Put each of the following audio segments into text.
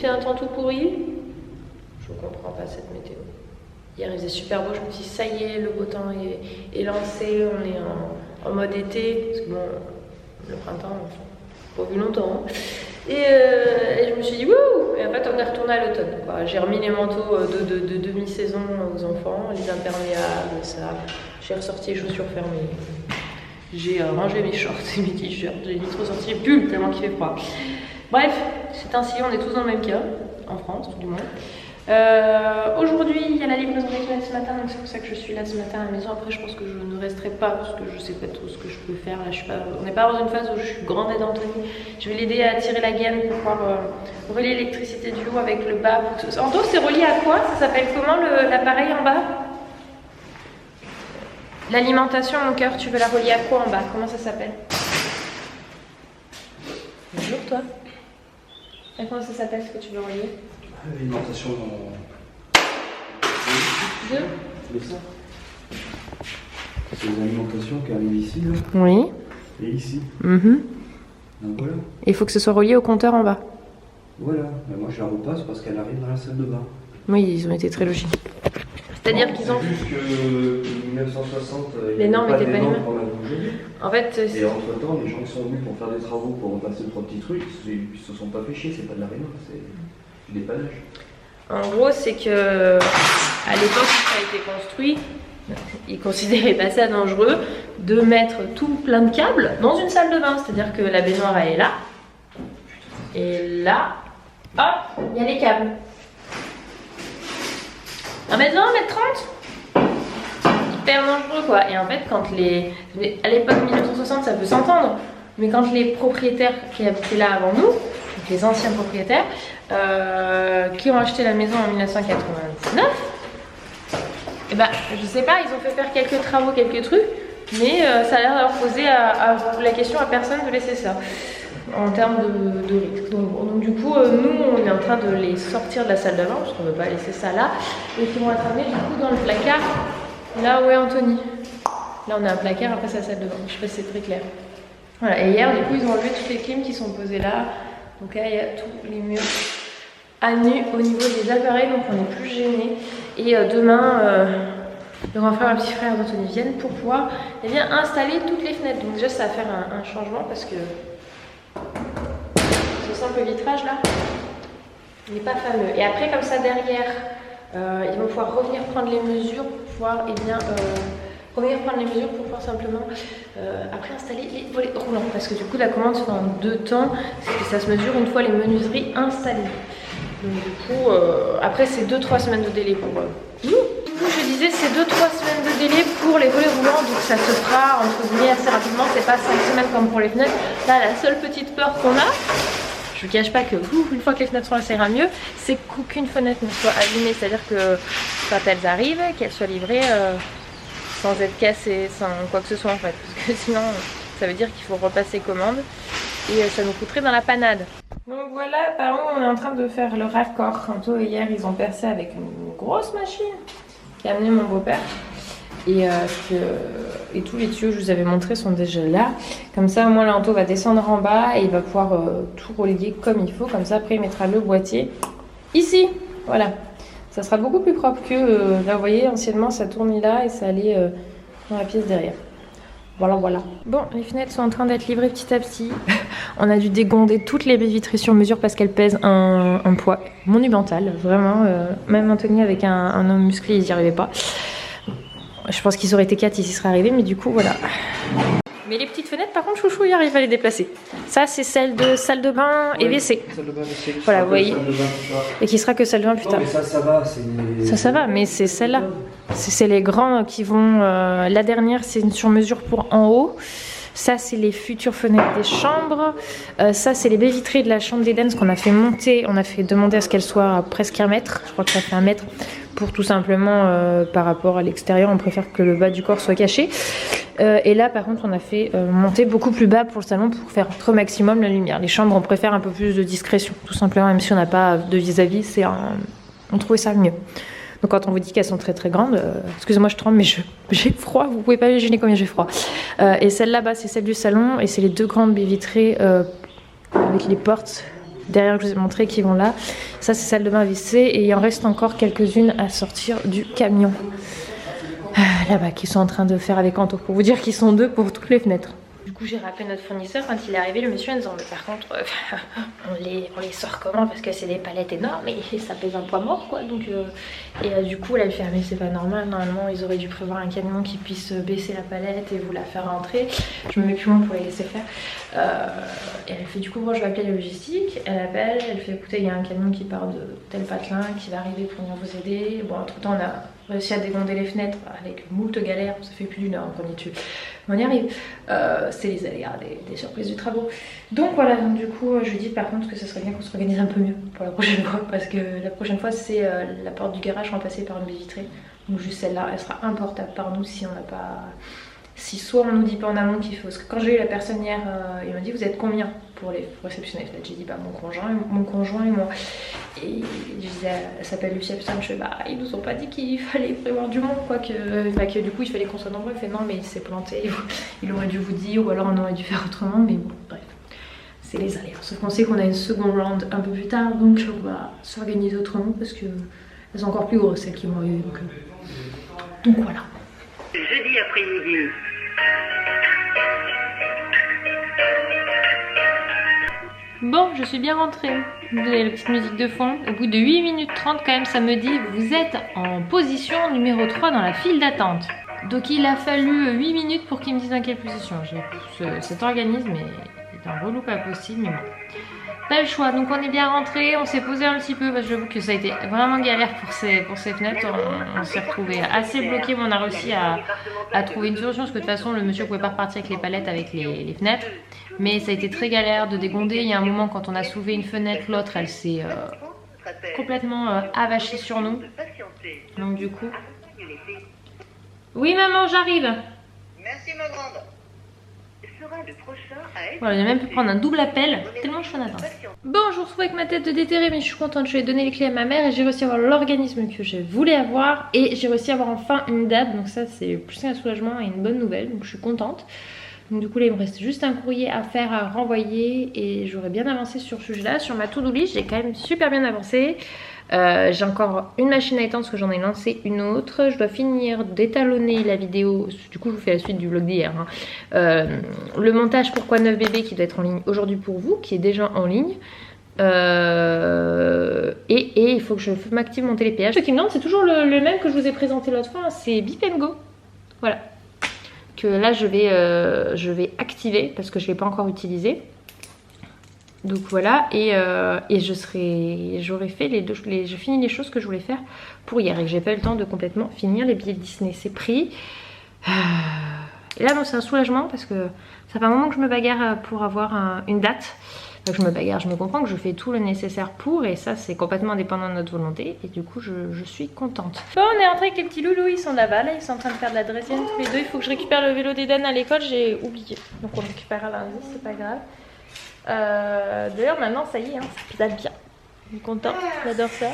profiter d'un temps tout pourri. Je comprends pas cette météo. Hier il faisait super beau, je me suis dit ça y est, le beau temps est lancé, on est en mode été, parce que bon, le printemps, on n'a pas vu longtemps. Et je me suis dit wouh! Et en fait on est retourné à l'automne. J'ai remis les manteaux de demi-saison aux enfants, les imperméables, ça. J'ai ressorti les chaussures fermées. J'ai rangé mes shorts et mes t-shirts, j'ai vite ressorti les pulls tellement qu'il fait froid. Bref, c'est ainsi, on est tous dans le même cas, en France tout du moins. Aujourd'hui, il y a la livraison des fenêtres ce matin, donc c'est pour ça que je suis là ce matin à la maison. Après, je pense que je ne resterai pas parce que je sais pas trop ce que je peux faire. Là, on n'est pas dans une phase où je suis grande aide Anthony. Je vais l'aider à tirer la gaine pour pouvoir relier l'électricité du haut avec le bas. Anto, c'est relié à quoi? Ça s'appelle comment l'appareil en bas? L'alimentation, mon cœur, tu veux la relier à quoi en bas? Comment ça s'appelle? Bonjour, toi. Et comment ça s'appelle ce que tu veux relier? L'alimentation de ça. C'est les alimentations qui arrivent ici, là. Oui. Et ici. Donc voilà. Il faut que ce soit relié au compteur en bas. Voilà. Mais moi je la repasse parce qu'elle arrive dans la salle de bain. Oui, ils ont été très logiques. C'est-à-dire qu'ils ont... C'est juste que 1960, les normes n'étaient pas les mêmes. En fait, et entre temps, les gens qui sont venus pour faire des travaux, pour repasser 3 petits trucs, ils se sont pas fait chier, c'est pas de la réno, c'est du dépannage. En gros, c'est que à l'époque où ça a été construit, ils considéraient pas ça dangereux de mettre tout plein de câbles dans une salle de bain. C'est-à-dire que la baignoire elle est là, et là, hop, il y a les câbles. 1m20, 1m30, hyper dangereux quoi. Et en fait, à l'époque 1960, ça peut s'entendre, mais quand les propriétaires qui habitaient là avant nous, donc les anciens propriétaires, qui ont acheté la maison en 1999, et ben, je sais pas, ils ont fait faire quelques travaux, quelques trucs, mais ça a l'air d'avoir posé la question à personne de laisser ça en termes de risque. Donc du coup, nous, on est en train de les sortir de la salle d'avant, parce qu'on ne veut pas laisser ça là, et qui vont être amenés du coup dans le placard, là où est Anthony. Là, on a un placard, après c'est la salle de bain. Je sais pas si c'est très clair. Voilà, et hier, du coup, ils ont enlevé toutes les clims qui sont posées là. Donc là, il y a tous les murs à nu au niveau des appareils, donc on n'est plus gêné. Et demain, le grand frère et le petit frère d'Anthony viennent pour pouvoir installer toutes les fenêtres. Donc déjà, ça va faire un changement parce que ce simple vitrage là, il n'est pas fameux. Et après, comme ça, derrière, ils vont pouvoir revenir prendre les mesures pour pouvoir revenir prendre les mesures pour pouvoir simplement après installer les volets roulants, parce que du coup la commande se fait en 2 temps, c'est que ça se mesure une fois les menuiseries installées. Donc du coup après c'est 2-3 semaines de délai pour Du coup je disais c'est 2-3 semaines de délai pour les volets roulants, donc ça se fera entre guillemets assez rapidement, c'est pas 5 semaines comme pour les fenêtres. Là la seule petite peur qu'on a, je ne cache pas que une fois que les fenêtres sont là ça ira mieux, c'est qu'aucune fenêtre ne soit abîmée, c'est à dire que quand elles arrivent, qu'elles soient livrées sans être cassé, sans quoi que ce soit en fait, parce que sinon ça veut dire qu'il faut repasser commande et ça nous coûterait dans la panade. Donc voilà, par contre on est en train de faire le raccord. Tantôt hier ils ont percé avec une grosse machine qui a amené mon beau-père et tous les tuyaux que je vous avais montrés sont déjà là. Comme ça au moins l'Anto va descendre en bas et il va pouvoir tout relier comme il faut, comme ça après il mettra le boîtier ici, voilà. Ça sera beaucoup plus propre que, là vous voyez, anciennement ça tournait là et ça allait dans la pièce derrière. Voilà, voilà. Bon, les fenêtres sont en train d'être livrées petit à petit. On a dû dégonder toutes les baies vitrées sur mesure parce qu'elles pèsent un poids monumental. Vraiment, même Anthony avec un homme musclé, il n'y arrivait pas. Je pense qu'ils auraient été 4, ils y seraient arrivés, mais du coup, voilà. Mais les petites fenêtres, par contre, chouchou, il arrive à les déplacer. Ça, c'est celle de salle de bain et WC. Salle de bain, WC. Voilà, vous voyez. Et qui sera que salle de bain plus tard. Non, mais ça va. Ça va, mais c'est celle-là. C'est les grands qui vont... la dernière, c'est une sur-mesure pour en haut. Ça, c'est les futures fenêtres des chambres. Ça, c'est les baies vitrées de la chambre d'Eden, ce qu'on a fait monter. On a fait demander à ce qu'elle soit à presque 1 mètre. Je crois que ça fait 1 mètre. Pour tout simplement, par rapport à l'extérieur, on préfère que le bas du corps soit caché. Et là, par contre, on a fait monter beaucoup plus bas pour le salon pour faire au maximum la lumière. Les chambres, on préfère un peu plus de discrétion, tout simplement, même si on n'a pas de vis-à-vis, on trouvait ça mieux. Donc quand on vous dit qu'elles sont très très grandes, excusez-moi je tremble mais j'ai froid, vous pouvez pas imaginer combien j'ai froid. Et celle là-bas c'est celle du salon et c'est les 2 grandes baies vitrées avec les portes derrière que je vous ai montré qui vont là. Ça c'est salle de bain WC et il en reste encore quelques-unes à sortir du camion. Là-bas qui sont en train de faire avec Anto pour vous dire qu'ils sont deux pour toutes les fenêtres. Du coup j'ai rappelé notre fournisseur quand il est arrivé, le monsieur en disant mais par contre on les sort comment parce que c'est des palettes énormes et ça pèse un poids mort quoi donc du coup là il fait ah, mais c'est pas normal, normalement ils auraient dû prévoir un camion qui puisse baisser la palette et vous la faire rentrer. Je me mets plus loin pour les laisser faire et elle fait du coup moi je vais appeler la logistique, elle appelle, elle fait écoutez il y a un camion qui part de tel patelin qui va arriver pour venir vous aider. Bon entre temps on a réussi à dégonder les fenêtres avec moult galères, ça fait plus d'une heure qu'on est dessus. On y arrive, c'est les aléas des surprises du travaux. Donc voilà, donc du coup je lui dis par contre que ce serait bien qu'on s'organise un peu mieux pour la prochaine fois parce que la prochaine fois c'est la porte du garage remplacée par une baie vitrée. Donc juste celle-là, elle sera importable par nous si on n'a pas... Si soit on nous dit pas en amont qu'il faut... Parce que quand j'ai eu la personne hier, il m'a dit vous êtes combien pour les réceptionner? J'ai dit bah mon conjoint et moi. Et je disais, elle s'appelle Lucia, putain, je fais bah ils nous ont pas dit qu'il fallait prévoir du monde quoi, que du coup il fallait qu'on soit nombreux. Il fait non mais il s'est planté, il aurait dû vous dire ou alors on aurait dû faire autrement, mais bon bref. C'est les aléas. Sauf qu'on sait qu'on a une seconde round un peu plus tard, donc on va s'organiser autrement parce que elles sont encore plus grosses celles qui vont arriver. Donc voilà. Jeudi après-midi. Bon, je suis bien rentrée. Vous avez la petite musique de fond. Au bout de 8 minutes 30 quand même, ça me dit vous êtes en position numéro 3 dans la file d'attente. Donc il a fallu 8 minutes pour qu'il me dise dans quelle position. Cet organisme est un relou pas possible, mais bon. Pas le choix, donc on est bien rentré, on s'est posé un petit peu parce que j'avoue que ça a été vraiment galère pour ces fenêtres. On s'est retrouvé assez bloqué, mais on a réussi à trouver une solution parce que de toute façon le monsieur pouvait pas repartir avec les palettes avec les fenêtres. Mais ça a été très galère de dégonder. Il y a un moment quand on a soulevé une fenêtre, l'autre elle s'est complètement avachée sur nous. Donc du coup... Oui maman, j'arrive. Merci ma grande. Voilà, j'ai même pu prendre un double appel tellement je suis en attente. Bon, je vous retrouve avec ma tête de déterré, mais je suis contente. Je lui ai donné les clés à ma mère et j'ai réussi à avoir l'organisme que je voulais avoir et j'ai réussi à avoir enfin une date. Donc ça c'est plus qu'un soulagement et une bonne nouvelle, donc je suis contente. Donc du coup là il me reste juste un courrier à faire, à renvoyer et j'aurais bien avancé sur ce sujet là. Sur ma to-do list j'ai quand même super bien avancé. J'ai encore une machine à étendre parce que j'en ai lancé une autre. Je dois finir d'étalonner la vidéo. Du coup je vous fais la suite du vlog d'hier hein. Le montage Pourquoi 9 bébés qui doit être en ligne aujourd'hui pour vous, qui est déjà en ligne. Et il faut que je m'active mon télépéage. Ce qui me demande c'est toujours le même que je vous ai présenté l'autre fois hein. C'est Bip & Go. Voilà. Que là je vais activer parce que je ne l'ai pas encore utilisé. Donc voilà, et j'aurais fait j'ai fini les choses que je voulais faire pour hier et que j'ai pas eu le temps de complètement finir. Les billets de Disney c'est pris. Et là bon, c'est un soulagement parce que ça fait un moment que je me bagarre pour avoir une date. Donc je me bagarre, je me comprends que je fais tout le nécessaire pour et ça c'est complètement indépendant de notre volonté et du coup je suis contente. Bon, on est rentré avec les petits loulous, ils sont là-bas, là ils sont en train de faire de la draisienne tous les deux. Il faut que je récupère le vélo d'Eden à l'école, j'ai oublié. Donc on le récupérera lundi, c'est pas grave. D'ailleurs maintenant ça y est, hein, ça pédale bien. Je suis contente, j'adore ça.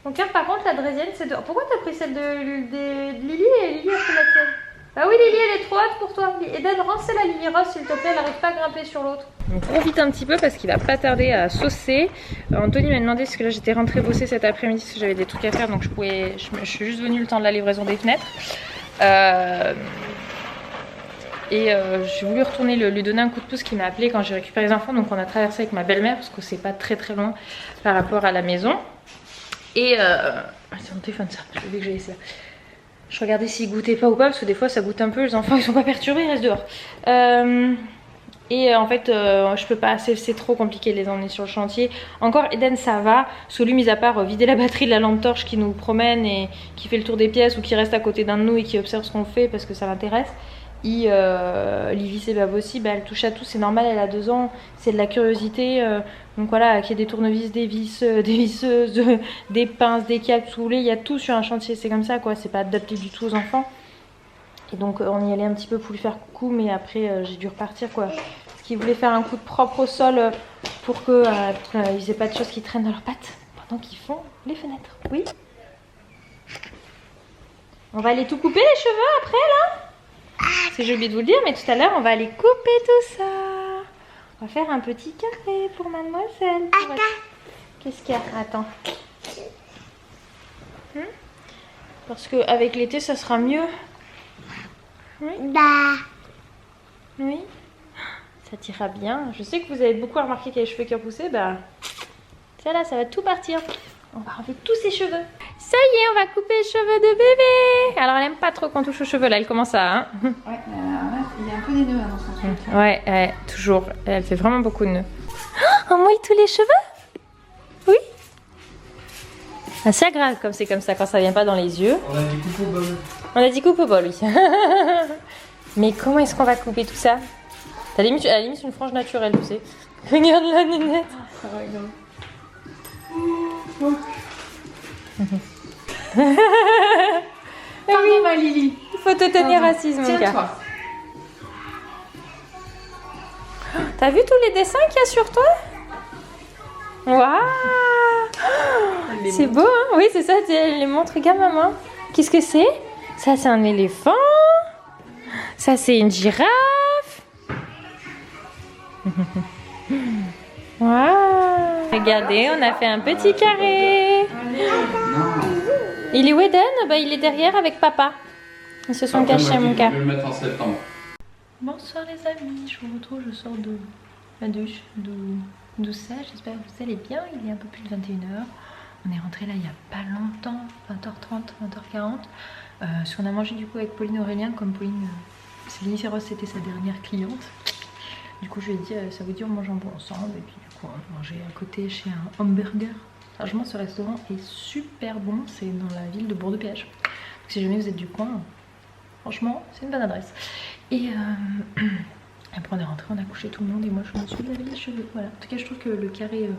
Donc là par contre la draisienne c'est de... Pourquoi t'as pris celle de Lily et Lily a pris la tienne? Bah oui Lily elle est trop haute pour toi. Eden, rance la Lily Rose s'il te plaît, elle n'arrive pas à grimper sur l'autre. On profite un petit peu parce qu'il va pas tarder à saucer. Anthony m'a demandé parce que là j'étais rentrée bosser cet après-midi parce que j'avais des trucs à faire donc je suis juste venue le temps de la livraison des fenêtres. J'ai voulu retourner lui donner un coup de pouce qui m'a appelé quand j'ai récupéré les enfants. Donc on a traversé avec ma belle-mère parce que c'est pas très loin par rapport à la maison. Et c'est mon téléphone ça, je vais que j'ai laissé là. Je regardais s'ils goûtaient pas ou pas parce que des fois ça goûte un peu, les enfants ils sont pas perturbés, ils restent dehors. En fait je peux pas, c'est trop compliqué de les emmener sur le chantier. Encore Eden ça va, parce que lui mis à part vider la batterie de la lampe torche qui nous promène et qui fait le tour des pièces ou qui reste à côté d'un de nous et qui observe ce qu'on fait parce que ça l'intéresse. Livy c'est pas possible, elle touche à tout, c'est normal, elle a 2 ans, c'est de la curiosité. Donc voilà, qu'il y ait des tournevis, des vis, des visseuses, des pinces, des câbles, tout il y a tout sur un chantier, c'est comme ça quoi, c'est pas adapté du tout aux enfants. Et donc on y allait un petit peu pour lui faire coucou, mais après j'ai dû repartir quoi. Parce qu'il voulait faire un coup de propre au sol pour que ils aient pas de choses qui traînent dans leurs pattes pendant qu'ils font les fenêtres. Oui. On va aller tout couper les cheveux après là. C'est j'ai oublié de vous le dire, mais tout à l'heure on va aller couper tout ça. On va faire un petit carré pour mademoiselle. Qu'est-ce qu'il y a? Attends. Parce qu'avec l'été, ça sera mieux. Oui. Oui. Ça t'ira bien. Je sais que vous avez beaucoup remarqué qu'il y a les cheveux qui ont poussé. Bah, ça là, ça va tout partir. On va enlever tous ses cheveux. Ça y est, on va couper les cheveux de bébé. Alors, elle aime pas trop qu'on touche aux cheveux là. Elle commence à... Hein. Ouais, il y a un peu des nœuds dans son truc. Ouais, toujours. Elle fait vraiment beaucoup de nœuds. Oh, on mouille tous les cheveux? Oui. Ah, c'est agréable comme c'est comme ça quand ça vient pas dans les yeux. On a dit coupe au bol. On a dit coupe au bol, oui. Mais comment est-ce qu'on va couper tout ça? T'as limite, à la limite une frange naturelle, tu sais. Regarde la nénette. Ça va, regarde. Pardon, ma Lily. Il faut te tenir assise, mon gars. Tiens-toi. T'as vu tous les dessins qu'il y a sur toi? Waouh! C'est beau, hein? Oui, c'est ça, elle les montre. Regarde, maman. Qu'est-ce que c'est? Ça, c'est un éléphant. Ça, c'est une girafe. Waouh! Regardez, on a fait un petit carré. Il est où Eden? Bah, il est derrière avec papa. Ils se sont cachés, mon gars. Je vais le mettre en septembre. Bonsoir les amis, je vous retrouve, je sors de la douche, d'où ça, j'espère que vous allez bien, il est un peu plus de 21h. On est rentré là il n'y a pas longtemps, 20h30, 20h40. Parce qu'on a mangé du coup avec Pauline Aurélien, comme Pauline, Céline Serros c'était sa dernière cliente. Du coup je lui ai dit, ça vous dit on mange un bon ensemble, et puis du coup on a mangé à côté chez un hamburger. Franchement ce restaurant est super bon, c'est dans la ville de Bordeaux-Péage. Donc si jamais vous êtes du coin, franchement c'est une bonne adresse. Et après on est rentré, on a couché tout le monde et moi je me suis lavé les cheveux. Voilà. En tout cas je trouve que le carré,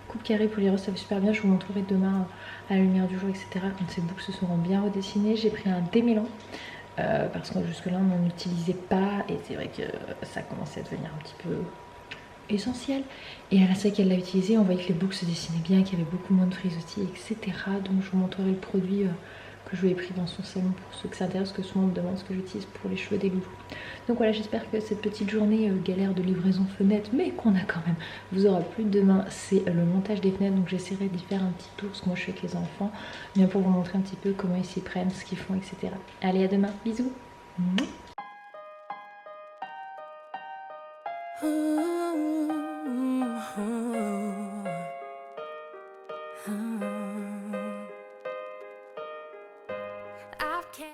coupe carré pour les roses ça fait super bien. Je vous montrerai demain à la lumière du jour, etc. Quand ces boucles se seront bien redessinées. J'ai pris un démêlant parce que jusque là on n'en utilisait pas et c'est vrai que ça commençait à devenir un petit peu essentiel. Et à la seule qu'elle l'a utilisé, on voyait que les boucles se dessinaient bien, qu'il y avait beaucoup moins de frisottis, etc. Donc je vous montrerai le produit que je lui ai pris dans son salon pour ceux que ça intéresse, que souvent on me demande ce que j'utilise pour les cheveux des loulous. Donc voilà, j'espère que cette petite journée galère de livraison fenêtre, mais qu'on a quand même, vous aura plu. Demain c'est le montage des fenêtres, donc j'essaierai d'y faire un petit tour, parce que moi je suis avec les enfants, bien pour vous montrer un petit peu comment ils s'y prennent, ce qu'ils font, etc. Allez, à demain, bisous.